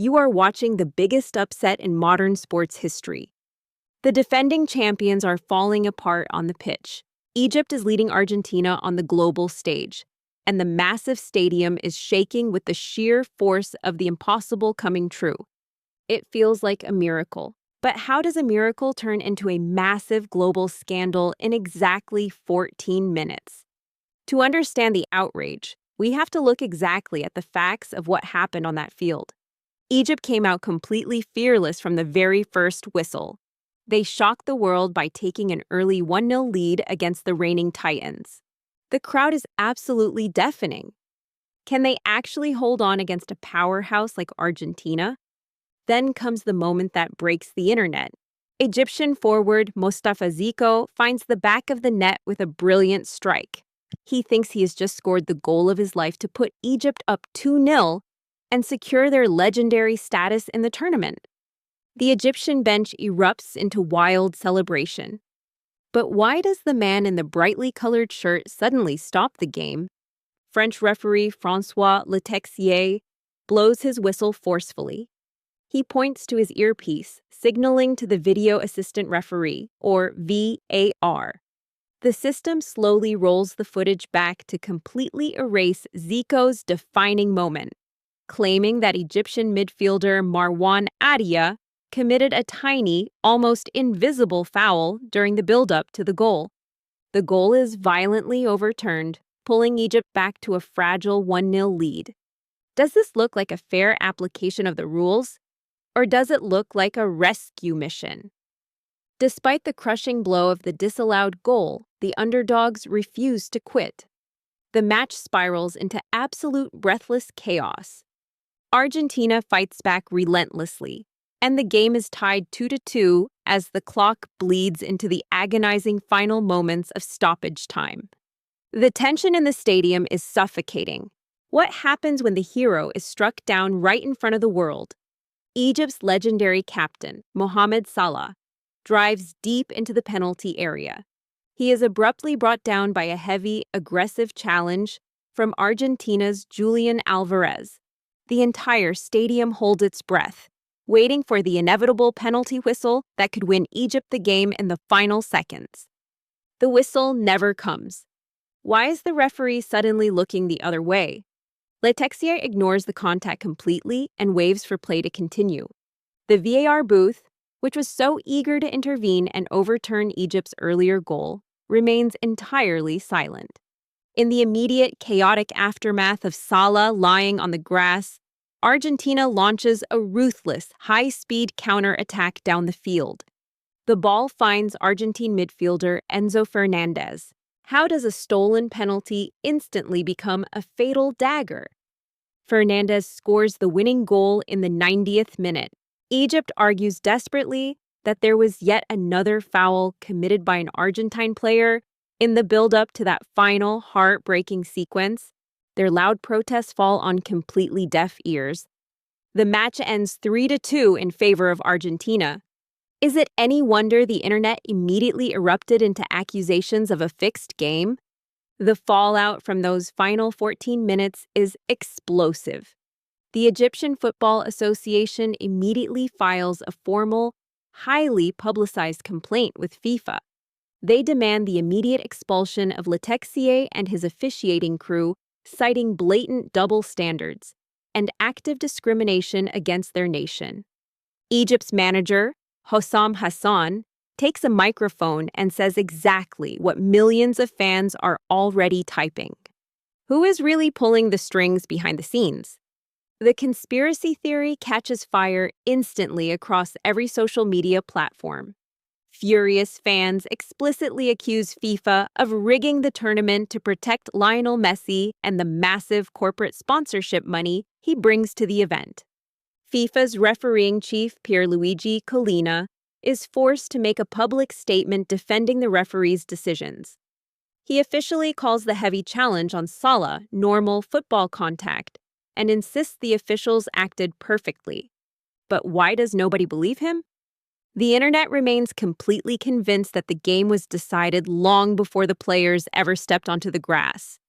You are watching the biggest upset in modern sports history. The defending champions are falling apart on the pitch. Egypt is leading Argentina on the global stage, and the massive stadium is shaking with the sheer force of the impossible coming true. It feels like a miracle. But how does a miracle turn into a massive global scandal in exactly 14 minutes? To understand the outrage, we have to look exactly at the facts of what happened on that field. Egypt came out completely fearless from the very first whistle. They shocked the world by taking an early 1-0 lead against the reigning Titans. The crowd is absolutely deafening. Can they actually hold on against a powerhouse like Argentina? Then comes the moment that breaks the internet. Egyptian forward Mostafa Zico finds the back of the net with a brilliant strike. He thinks he has just scored the goal of his life to put Egypt up 2-0 and secure their legendary status in the tournament. The Egyptian bench erupts into wild celebration. But why does the man in the brightly colored shirt suddenly stop the game? French referee François Letexier blows his whistle forcefully. He points to his earpiece, signaling to the video assistant referee, or VAR. The system slowly rolls the footage back to completely erase Zico's defining moment, claiming that Egyptian midfielder Marwan Adia committed a tiny, almost invisible foul during the build-up to the goal. The goal is violently overturned, pulling Egypt back to a fragile 1-0 lead. Does this look like a fair application of the rules? Or does it look like a rescue mission? Despite the crushing blow of the disallowed goal, the underdogs refuse to quit. The match spirals into absolute breathless chaos. Argentina fights back relentlessly, and the game is tied 2-2 as the clock bleeds into the agonizing final moments of stoppage time. The tension in the stadium is suffocating. What happens when the hero is struck down right in front of the world? Egypt's legendary captain, Mohamed Salah, drives deep into the penalty area. He is abruptly brought down by a heavy, aggressive challenge from Argentina's Julian Alvarez. The entire stadium holds its breath, waiting for the inevitable penalty whistle that could win Egypt the game in the final seconds. The whistle never comes. Why is the referee suddenly looking the other way? Letexier ignores the contact completely and waves for play to continue. The VAR booth, which was so eager to intervene and overturn Egypt's earlier goal, remains entirely silent. In the immediate chaotic aftermath of Salah lying on the grass, Argentina launches a ruthless, high-speed counter-attack down the field. The ball finds Argentine midfielder Enzo Fernandez. How does a stolen penalty instantly become a fatal dagger? Fernandez scores the winning goal in the 90th minute. Egypt argues desperately that there was yet another foul committed by an Argentine player in the build-up to that final heartbreaking sequence. Their loud protests fall on completely deaf ears. The match ends 3-2 in favor of Argentina. Is it any wonder the internet immediately erupted into accusations of a fixed game? The fallout from those final 14 minutes is explosive. The Egyptian Football Association immediately files a formal, highly publicized complaint with FIFA. They demand the immediate expulsion of Letexier and his officiating crew, citing blatant double standards and active discrimination against their nation. Egypt's manager, Hossam Hassan, takes a microphone and says exactly what millions of fans are already typing. Who is really pulling the strings behind the scenes? The conspiracy theory catches fire instantly across every social media platform. Furious fans explicitly accuse FIFA of rigging the tournament to protect Lionel Messi and the massive corporate sponsorship money he brings to the event. FIFA's refereeing chief, Pierluigi Collina, is forced to make a public statement defending the referee's decisions. He officially calls the heavy challenge on Salah normal football contact and insists the officials acted perfectly. But why does nobody believe him? The internet remains completely convinced that the game was decided long before the players ever stepped onto the grass.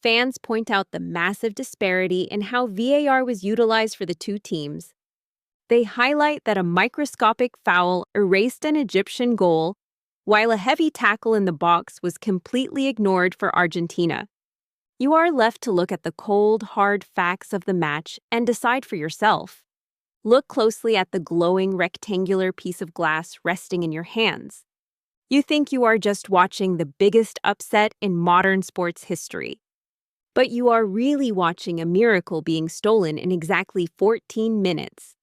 Fans point out the massive disparity in how VAR was utilized for the two teams, They highlight that a microscopic foul erased an Egyptian goal, while a heavy tackle in the box was completely ignored for Argentina. You are left to look at the cold, hard facts of the match and decide for yourself. Look closely at the glowing rectangular piece of glass resting in your hands. You think you are just watching the biggest upset in modern sports history. But you are really watching a miracle being stolen in exactly 14 minutes.